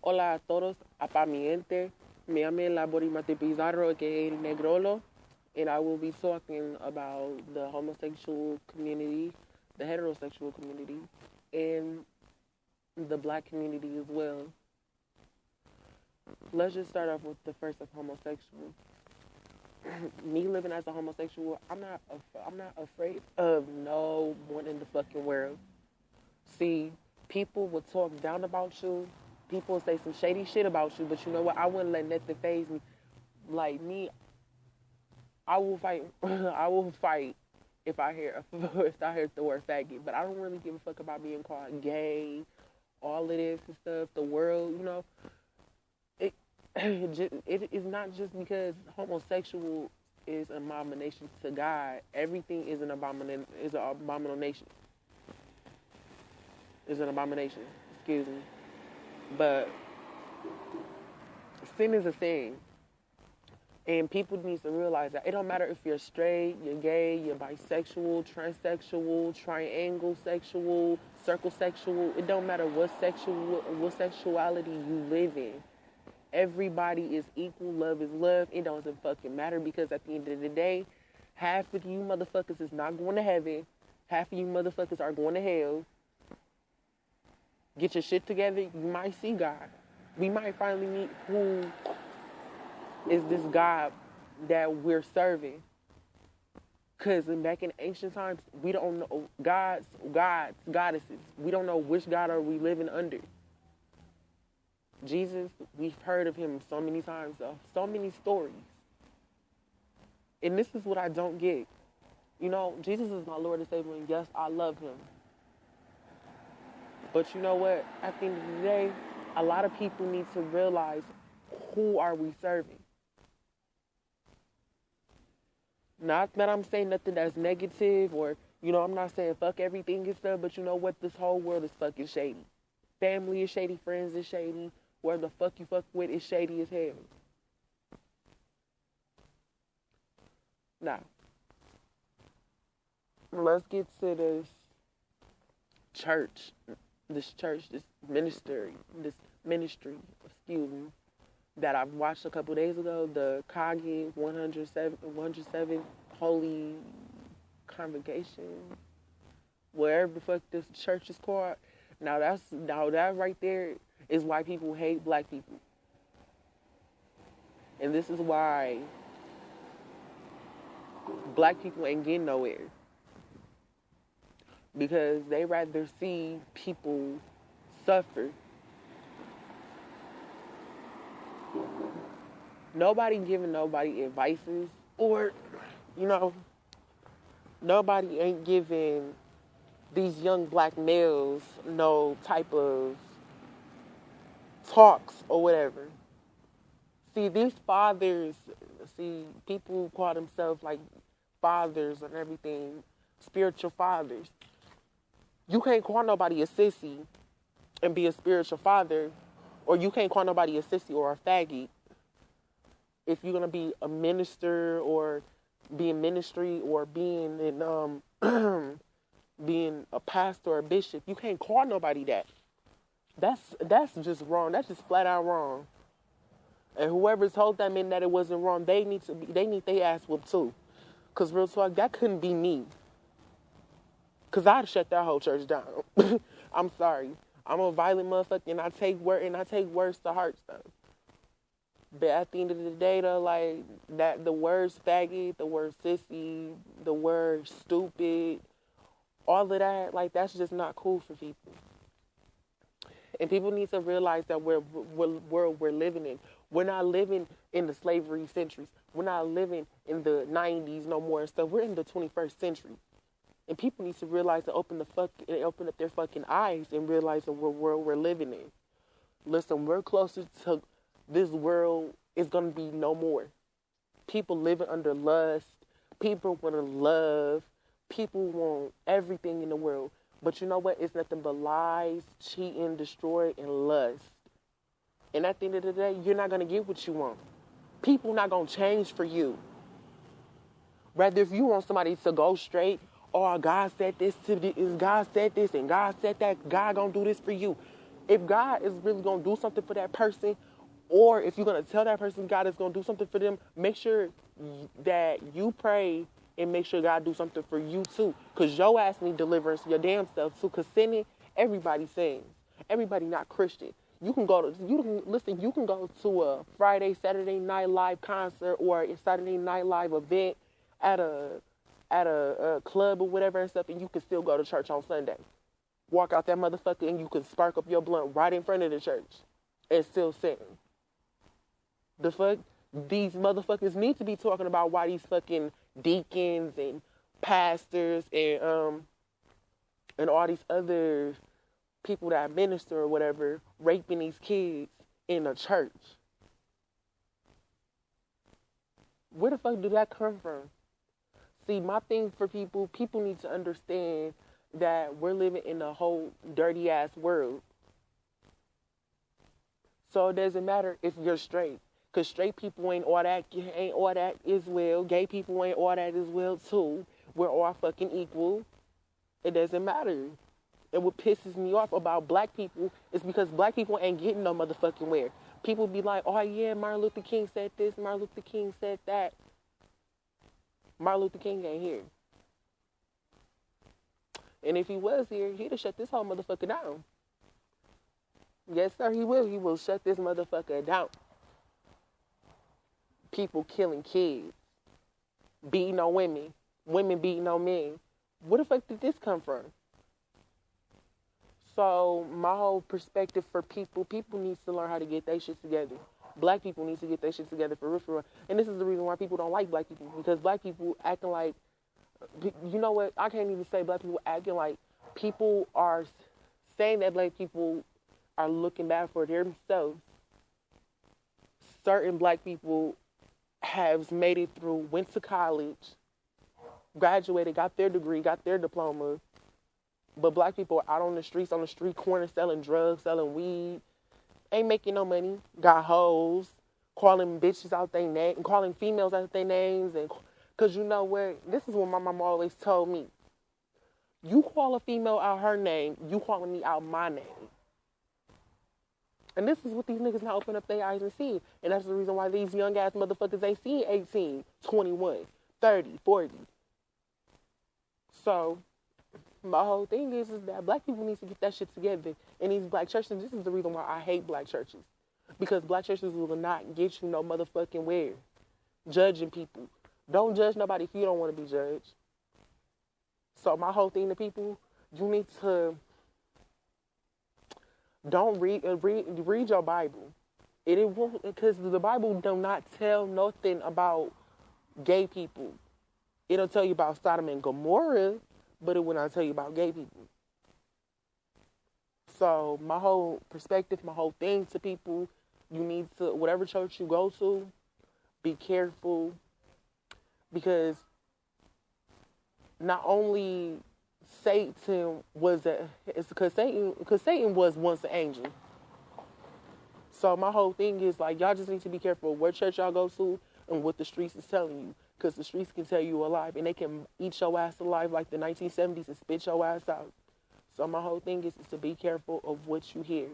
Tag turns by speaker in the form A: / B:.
A: Hola a todos, apa mi gente. Me llamo Laborimate Pizarro, aka El Negrolo, and I will be talking about the homosexual community, the heterosexual community, and the black community as well. Let's just start off with the first of homosexual. Me living as a homosexual, I'm not afraid of no one in the fucking world. See, people will talk down about you. People will say some shady shit about you, but you know what? I wouldn't let nothing phase me. Like me, I will fight. I will fight if I hear the word faggot. But I don't really give a fuck about being called gay, all of this and stuff. The world, you know, it it is not just because homosexual is an abomination to God. Everything is an abomination. Is an abomination. Is an abomination. Excuse me. But sin is a thing. And people need to realize that it don't matter if you're straight, you're gay, you're bisexual, transsexual, triangle sexual, circle sexual. It don't matter what sexuality you live in. Everybody is equal. Love is love. It doesn't fucking matter because at the end of the day, half of you motherfuckers is not going to heaven. Half of you motherfuckers are going to hell. Get your shit together. You might see God. We might finally meet who is this God that we're serving. Because back in ancient times, we don't know goddesses. We don't know which God are we living under. Jesus, we've heard of him so many times, so many stories. And this is what I don't get. You know, Jesus is my Lord and Savior, and yes, I love him. But you know what? At the end of the day, a lot of people need to realize who are we serving. Not that I'm saying nothing that's negative or, you know, I'm not saying fuck everything and stuff, but you know what? This whole world is fucking shady. Family is shady, friends is shady, where the fuck you fuck with is shady as hell. Now, let's get to this ministry, excuse me, that I've watched a couple days ago, the Cogic 107 Holy Convocation, wherever the fuck this church is called. Now that right there is why people hate black people. And this is why black people ain't getting nowhere. Because they rather see people suffer. Nobody giving nobody advices, or, you know, nobody ain't giving these young black males no type of talks or whatever. See, these fathers, people call themselves like fathers and everything, spiritual fathers. You can't call nobody a sissy and be a spiritual father, or you can't call nobody a sissy or a faggot if you're gonna be a minister or be in ministry or being in being a pastor or a bishop. You can't call nobody that. That's just wrong. That's just flat out wrong. And whoever told that man that it wasn't wrong, they need their ass whooped too. Cause real talk, that couldn't be me. Cause I'd shut that whole church down. I'm sorry. I'm a violent motherfucker and I take words to heart stuff. But at the end of the day though, like that the words faggot, the word sissy, the word stupid, all of that, like that's just not cool for people. And people need to realize that we're living in. We're not living in the slavery centuries. We're not living in the 90s no more and stuff. We're in the 21st century. And people need to realize to open up their fucking eyes and realize the world we're living in. Listen, we're closer to this world is going to be no more. People living under lust. People want to love. People want everything in the world. But you know what? It's nothing but lies, cheating, destroy, and lust. And at the end of the day, you're not going to get what you want. People not going to change for you. Rather, if you want somebody to go straight, oh, God said this, God said this, and God said that, God going to do this for you. If God is really going to do something for that person, or if you're going to tell that person God is going to do something for them, make sure that you pray and make sure God do something for you too. Because your ass need deliverance, your damn self too. Because sinning, everybody sins. Everybody not Christian. You can go to a Friday, Saturday night live concert or a Saturday night live event at a club or whatever and stuff, and you can still go to church on Sunday. Walk out that motherfucker and you can spark up your blunt right in front of the church and still sin. The fuck? These motherfuckers need to be talking about why these fucking deacons and pastors and all these other people that minister or whatever raping these kids in a church. Where the fuck did that come from? See, my thing for people need to understand that we're living in a whole dirty ass world. So it doesn't matter if you're straight. Because straight people ain't all that as well. Gay people ain't all that as well too. We're all fucking equal. It doesn't matter. And what pisses me off about black people is because black people ain't getting no motherfucking where. People be like, oh yeah, Martin Luther King said this, Martin Luther King said that. Martin Luther King ain't here. And if he was here, he'd have shut this whole motherfucker down. Yes, sir, he will. He will shut this motherfucker down. People killing kids. Beating on women. Women beating on men. Where the fuck did this come from? So, my whole perspective for people needs to learn how to get their shit together. Black people need to get their shit together for real. And this is the reason why people don't like black people. Because black people acting like, you know what? I can't even say black people acting like people are saying that black people are looking bad for themselves. Certain black people have made it through, went to college, graduated, got their degree, got their diploma. But black people are out on the street corner, selling drugs, selling weed, ain't making no money, got hoes, calling bitches out their name, calling females out their names, and because you know what, this is what my mama always told me. You call a female out her name, you calling me out my name. And this is what these niggas now open up their eyes and see. And that's the reason why these young ass motherfuckers ain't seeing 18, 21, 30, 40. So my whole thing is that black people need to get that shit together. And these black churches, this is the reason why I hate black churches. Because black churches will not get you no motherfucking where. Judging people. Don't judge nobody if you don't want to be judged. So my whole thing to people, you need to don't read your Bible. It won't, because the Bible do not tell nothing about gay people. It'll tell you about Sodom and Gomorrah, but it will not tell you about gay people. So my whole perspective, my whole thing to people, you need to, whatever church you go to, be careful. Because not only Satan was because Satan was once an angel. So my whole thing is like, y'all just need to be careful what church y'all go to and what the streets is telling you. Because the streets can tell you alive, and they can eat your ass alive like the 1970s and spit your ass out. So my whole thing is to be careful of what you hear.